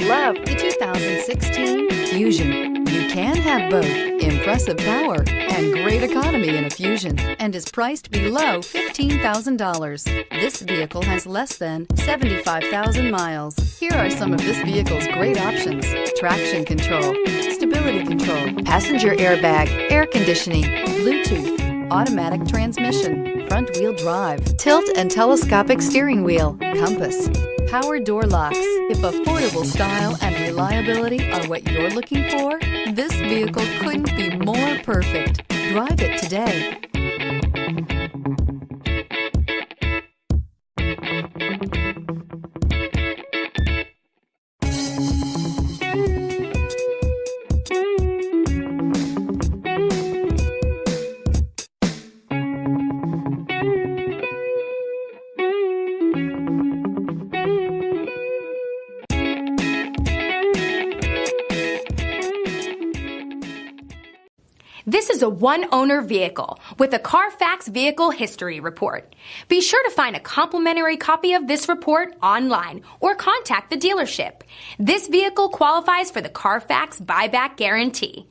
You'll love the 2016 Fusion. You can have both impressive power and great economy in a Fusion, and is priced below $15,000. This vehicle has less than 75,000 miles. Here are some of this vehicle's great options: traction control, stability control, passenger airbag, air conditioning, Bluetooth, automatic transmission, front wheel drive, tilt and telescopic steering wheel, compass, power door locks. If affordable style and reliability are what you're looking for, this vehicle couldn't be more perfect. Drive it today. This is a one-owner vehicle with a Carfax Vehicle History Report. Be sure to find a complimentary copy of this report online or contact the dealership. This vehicle qualifies for the Carfax Buyback Guarantee.